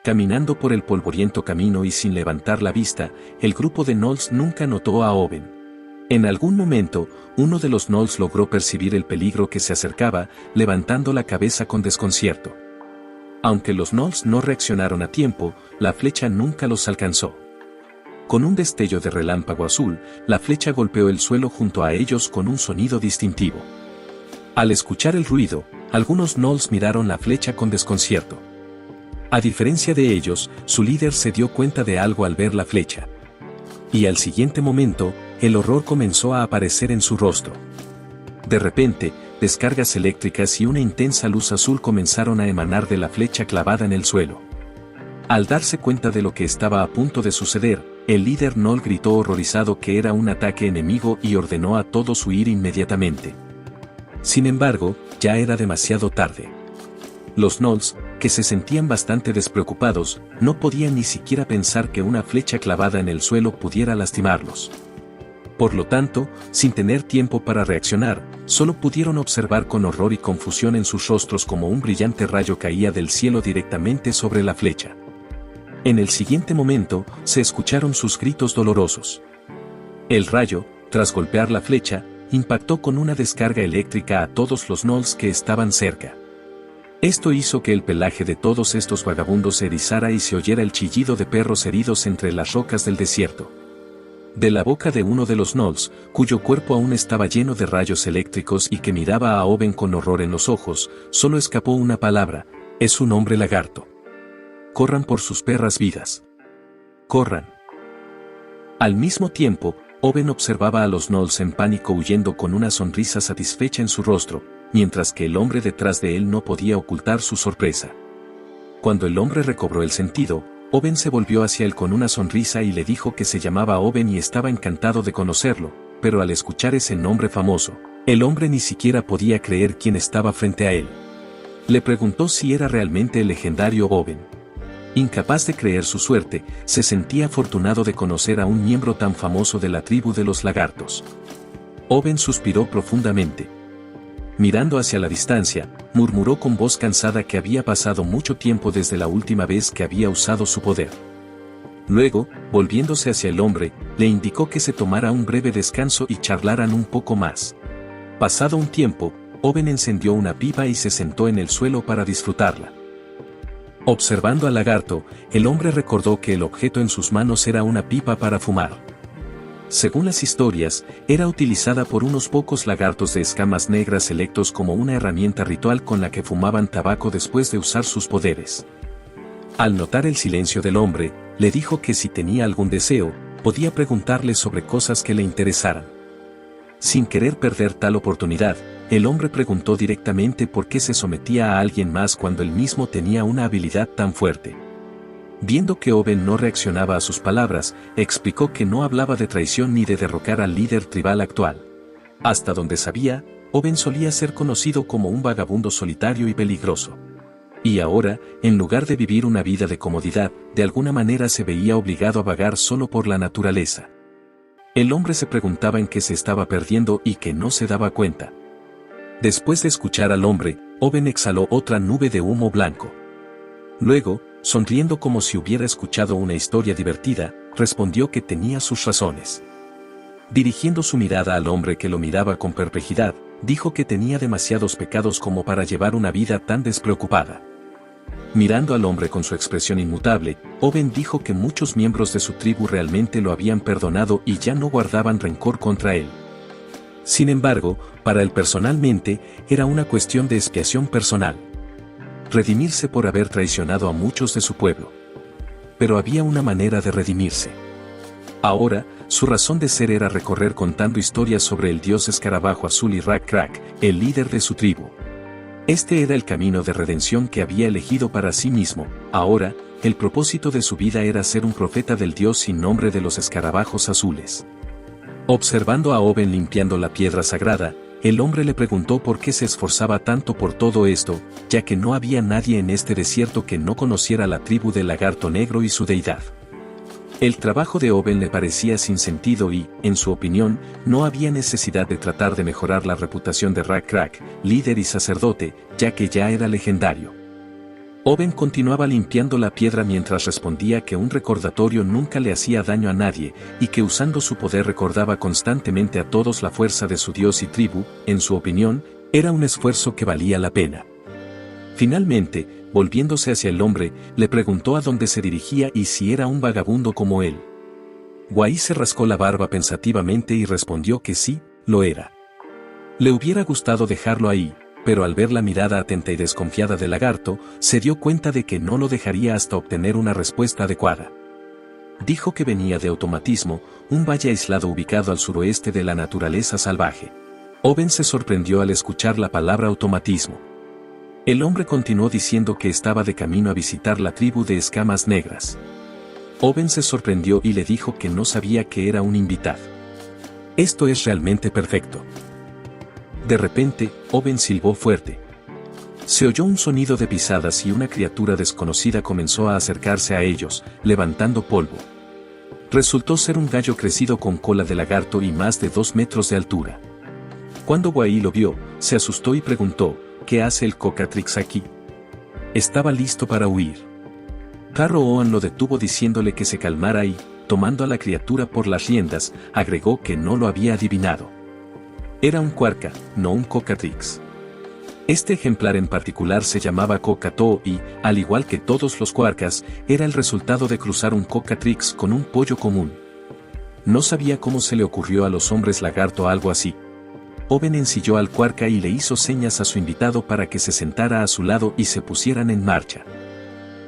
Caminando por el polvoriento camino y sin levantar la vista, el grupo de gnolls nunca notó a Owen. En algún momento, uno de los gnolls logró percibir el peligro que se acercaba, levantando la cabeza con desconcierto. Aunque los gnolls no reaccionaron a tiempo, la flecha nunca los alcanzó. Con un destello de relámpago azul, la flecha golpeó el suelo junto a ellos con un sonido distintivo. Al escuchar el ruido, algunos gnolls miraron la flecha con desconcierto. A diferencia de ellos, su líder se dio cuenta de algo al ver la flecha. Y al siguiente momento, el horror comenzó a aparecer en su rostro. De repente, descargas eléctricas y una intensa luz azul comenzaron a emanar de la flecha clavada en el suelo. Al darse cuenta de lo que estaba a punto de suceder, el líder gnoll gritó horrorizado que era un ataque enemigo y ordenó a todos huir inmediatamente. Sin embargo, ya era demasiado tarde. Los gnolls, que se sentían bastante despreocupados, no podían ni siquiera pensar que una flecha clavada en el suelo pudiera lastimarlos. Por lo tanto, sin tener tiempo para reaccionar, solo pudieron observar con horror y confusión en sus rostros como un brillante rayo caía del cielo directamente sobre la flecha. En el siguiente momento, se escucharon sus gritos dolorosos. El rayo, tras golpear la flecha, impactó con una descarga eléctrica a todos los gnolls que estaban cerca. Esto hizo que el pelaje de todos estos vagabundos se erizara y se oyera el chillido de perros heridos entre las rocas del desierto. De la boca de uno de los gnolls, cuyo cuerpo aún estaba lleno de rayos eléctricos y que miraba a Owen con horror en los ojos, solo escapó una palabra: es un hombre lagarto. Corran por sus perras vidas. Corran. Al mismo tiempo, Owen observaba a los gnolls en pánico huyendo con una sonrisa satisfecha en su rostro, mientras que el hombre detrás de él no podía ocultar su sorpresa. Cuando el hombre recobró el sentido, Owen se volvió hacia él con una sonrisa y le dijo que se llamaba Owen y estaba encantado de conocerlo, pero al escuchar ese nombre famoso, el hombre ni siquiera podía creer quién estaba frente a él. Le preguntó si era realmente el legendario Owen. Incapaz de creer su suerte, se sentía afortunado de conocer a un miembro tan famoso de la tribu de los lagartos. Owen suspiró profundamente. Mirando hacia la distancia, murmuró con voz cansada que había pasado mucho tiempo desde la última vez que había usado su poder. Luego, volviéndose hacia el hombre, le indicó que se tomara un breve descanso y charlaran un poco más. Pasado un tiempo, Owen encendió una pipa y se sentó en el suelo para disfrutarla. Observando al lagarto, el hombre recordó que el objeto en sus manos era una pipa para fumar. Según las historias, era utilizada por unos pocos lagartos de escamas negras electos como una herramienta ritual con la que fumaban tabaco después de usar sus poderes. Al notar el silencio del hombre, le dijo que si tenía algún deseo, podía preguntarle sobre cosas que le interesaran. Sin querer perder tal oportunidad, el hombre preguntó directamente por qué se sometía a alguien más cuando él mismo tenía una habilidad tan fuerte. Viendo que Owen no reaccionaba a sus palabras, explicó que no hablaba de traición ni de derrocar al líder tribal actual. Hasta donde sabía, Owen solía ser conocido como un vagabundo solitario y peligroso. Y ahora, en lugar de vivir una vida de comodidad, de alguna manera se veía obligado a vagar solo por la naturaleza. El hombre se preguntaba en qué se estaba perdiendo y que no se daba cuenta. Después de escuchar al hombre, Owen exhaló otra nube de humo blanco. Luego, sonriendo como si hubiera escuchado una historia divertida, respondió que tenía sus razones. Dirigiendo su mirada al hombre que lo miraba con perplejidad, dijo que tenía demasiados pecados como para llevar una vida tan despreocupada. Mirando al hombre con su expresión inmutable, Owen dijo que muchos miembros de su tribu realmente lo habían perdonado y ya no guardaban rencor contra él. Sin embargo, para él personalmente, era una cuestión de expiación personal. Redimirse por haber traicionado a muchos de su pueblo. Pero había una manera de redimirse. Ahora, su razón de ser era recorrer contando historias sobre el dios escarabajo azul y Rak-Krak, el líder de su tribu. Este era el camino de redención que había elegido para sí mismo. Ahora, el propósito de su vida era ser un profeta del dios sin nombre de los escarabajos azules. Observando a Owen limpiando la piedra sagrada, el hombre le preguntó por qué se esforzaba tanto por todo esto, ya que no había nadie en este desierto que no conociera la tribu del lagarto negro y su deidad. El trabajo de Owen le parecía sin sentido y, en su opinión, no había necesidad de tratar de mejorar la reputación de Rak-Krak, líder y sacerdote, ya que ya era legendario. Owen continuaba limpiando la piedra mientras respondía que un recordatorio nunca le hacía daño a nadie, y que usando su poder recordaba constantemente a todos la fuerza de su dios y tribu. En su opinión, era un esfuerzo que valía la pena. Finalmente, volviéndose hacia el hombre, le preguntó a dónde se dirigía y si era un vagabundo como él. Wai se rascó la barba pensativamente y respondió que sí, lo era. Le hubiera gustado dejarlo ahí, pero al ver la mirada atenta y desconfiada del lagarto, se dio cuenta de que no lo dejaría hasta obtener una respuesta adecuada. Dijo que venía de Automatismo, un valle aislado ubicado al suroeste de la naturaleza salvaje. Owen se sorprendió al escuchar la palabra Automatismo. El hombre continuó diciendo que estaba de camino a visitar la tribu de Escamas Negras. Owen se sorprendió y le dijo que no sabía que era un invitado. Esto es realmente perfecto. De repente, Owen silbó fuerte. Se oyó un sonido de pisadas y una criatura desconocida comenzó a acercarse a ellos, levantando polvo. Resultó ser un gallo crecido con cola de lagarto y más de 2 metros de altura. Cuando Wai lo vio, se asustó y preguntó, ¿qué hace el Cocatrix aquí? Estaba listo para huir. Carro Owen lo detuvo diciéndole que se calmara y, tomando a la criatura por las riendas, agregó que no lo había adivinado. Era un Quarka, no un Cocatrix. Este ejemplar en particular se llamaba Coca-Too y, al igual que todos los Quarkas, era el resultado de cruzar un Cocatrix con un pollo común. No sabía cómo se le ocurrió a los hombres lagarto algo así. Owen ensilló al Quarka y le hizo señas a su invitado para que se sentara a su lado y se pusieran en marcha.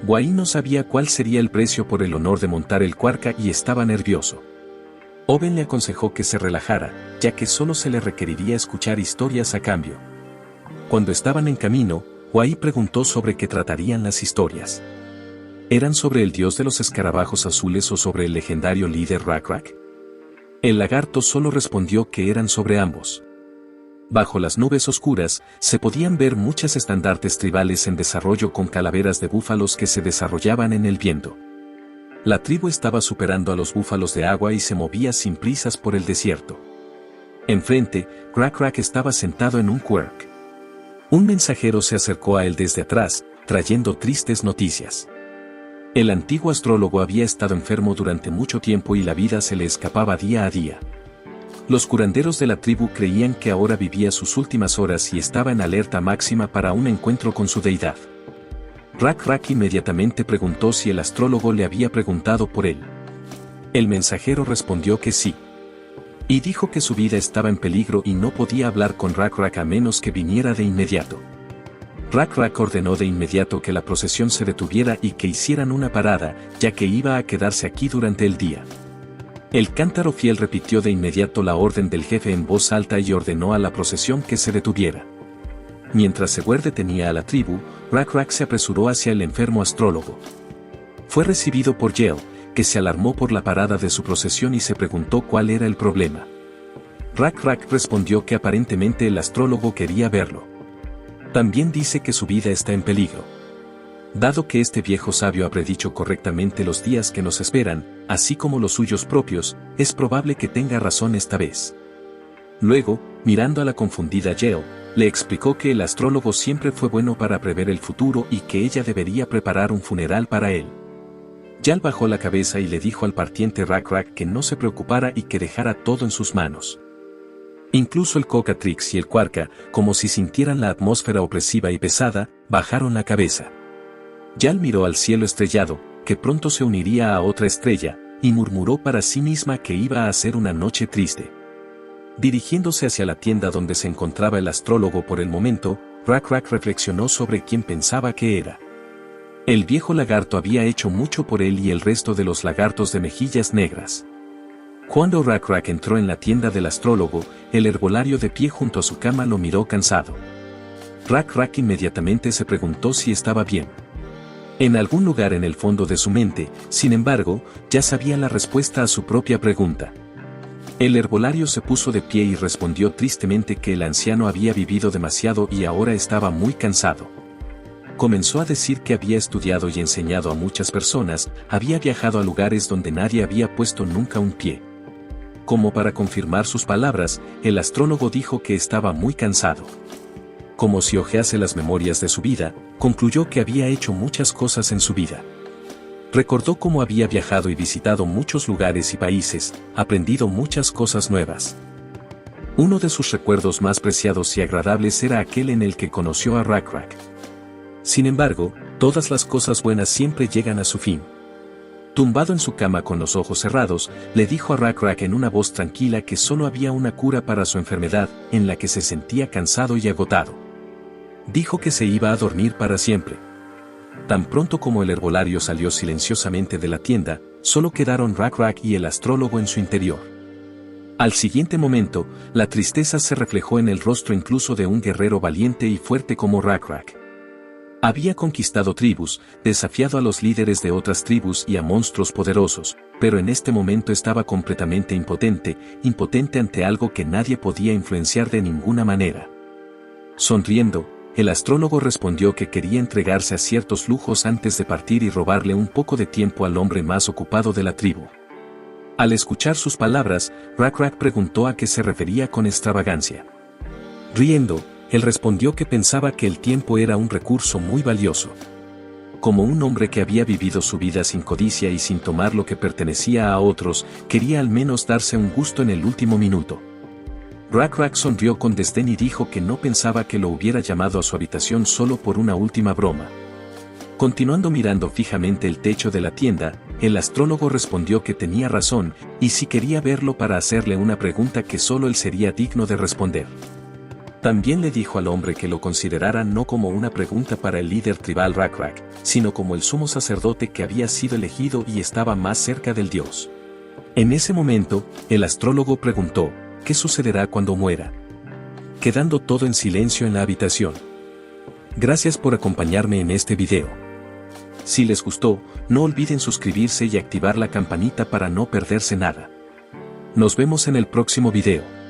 Wai no sabía cuál sería el precio por el honor de montar el Quarka y estaba nervioso. Owen le aconsejó que se relajara, ya que solo se le requeriría escuchar historias a cambio. Cuando estaban en camino, Wai preguntó sobre qué tratarían las historias. ¿Eran sobre el dios de los escarabajos azules o sobre el legendario líder Rak-Rak? El lagarto solo respondió que eran sobre ambos. Bajo las nubes oscuras, se podían ver muchas estandartes tribales en desarrollo con calaveras de búfalos que se desarrollaban en el viento. La tribu estaba superando a los búfalos de agua y se movía sin prisas por el desierto. Enfrente, Rak-Rak estaba sentado en un quirk. Un mensajero se acercó a él desde atrás, trayendo tristes noticias. El antiguo astrólogo había estado enfermo durante mucho tiempo y la vida se le escapaba día a día. Los curanderos de la tribu creían que ahora vivía sus últimas horas y estaba en alerta máxima para un encuentro con su deidad. Rak-Rak inmediatamente preguntó si el astrólogo le había preguntado por él. El mensajero respondió que sí. Y dijo que su vida estaba en peligro y no podía hablar con Rak-Rak a menos que viniera de inmediato. Rak-Rak ordenó de inmediato que la procesión se detuviera y que hicieran una parada, ya que iba a quedarse aquí durante el día. El cántaro fiel repitió de inmediato la orden del jefe en voz alta y ordenó a la procesión que se detuviera. Mientras Seguer detenía a la tribu, Rak-Rak se apresuró hacia el enfermo astrólogo. Fue recibido por Yell, que se alarmó por la parada de su procesión y se preguntó cuál era el problema. Rak-Rak respondió que aparentemente el astrólogo quería verlo. También dice que su vida está en peligro. Dado que este viejo sabio ha predicho correctamente los días que nos esperan, así como los suyos propios, es probable que tenga razón esta vez. Luego, mirando a la confundida Yell, le explicó que el astrólogo siempre fue bueno para prever el futuro y que ella debería preparar un funeral para él. Yell bajó la cabeza y le dijo al partiente Rak-Rak que no se preocupara y que dejara todo en sus manos. Incluso el Cocatrix y el Quarka, como si sintieran la atmósfera opresiva y pesada, bajaron la cabeza. Yell miró al cielo estrellado, que pronto se uniría a otra estrella, y murmuró para sí misma que iba a ser una noche triste. Dirigiéndose hacia la tienda donde se encontraba el astrólogo por el momento, Rak-Rak reflexionó sobre quién pensaba que era. El viejo lagarto había hecho mucho por él y el resto de los lagartos de mejillas negras. Cuando Rak-Rak entró en la tienda del astrólogo, el herbolario de pie junto a su cama lo miró cansado. Rak-Rak inmediatamente se preguntó si estaba bien. En algún lugar en el fondo de su mente, sin embargo, ya sabía la respuesta a su propia pregunta. El herbolario se puso de pie y respondió tristemente que el anciano había vivido demasiado y ahora estaba muy cansado. Comenzó a decir que había estudiado y enseñado a muchas personas, había viajado a lugares donde nadie había puesto nunca un pie. Como para confirmar sus palabras, el astrólogo dijo que estaba muy cansado. Como si hojease las memorias de su vida, concluyó que había hecho muchas cosas en su vida. Recordó cómo había viajado y visitado muchos lugares y países, aprendido muchas cosas nuevas. Uno de sus recuerdos más preciados y agradables era aquel en el que conoció a Rack-Rack. Sin embargo, todas las cosas buenas siempre llegan a su fin. Tumbado en su cama con los ojos cerrados, le dijo a Rack-Rack en una voz tranquila que solo había una cura para su enfermedad, en la que se sentía cansado y agotado. Dijo que se iba a dormir para siempre. Tan pronto como el herbolario salió silenciosamente de la tienda, solo quedaron Rack-Rack y el astrólogo en su interior. Al siguiente momento, la tristeza se reflejó en el rostro incluso de un guerrero valiente y fuerte como Rack-Rack. Había conquistado tribus, desafiado a los líderes de otras tribus y a monstruos poderosos, pero en este momento estaba completamente impotente ante algo que nadie podía influenciar de ninguna manera. Sonriendo, el astrólogo respondió que quería entregarse a ciertos lujos antes de partir y robarle un poco de tiempo al hombre más ocupado de la tribu. Al escuchar sus palabras, Rack-Rack preguntó a qué se refería con extravagancia. Riendo, él respondió que pensaba que el tiempo era un recurso muy valioso. Como un hombre que había vivido su vida sin codicia y sin tomar lo que pertenecía a otros, quería al menos darse un gusto en el último minuto. Rack-Rack sonrió con desdén y dijo que no pensaba que lo hubiera llamado a su habitación solo por una última broma. Continuando mirando fijamente el techo de la tienda, el astrólogo respondió que tenía razón, y si quería verlo para hacerle una pregunta que solo él sería digno de responder. También le dijo al hombre que lo considerara no como una pregunta para el líder tribal Rack-Rack, sino como el sumo sacerdote que había sido elegido y estaba más cerca del dios. En ese momento, el astrólogo preguntó, ¿qué sucederá cuando muera? Quedando todo en silencio en la habitación. Gracias por acompañarme en este video. Si les gustó, no olviden suscribirse y activar la campanita para no perderse nada. Nos vemos en el próximo video.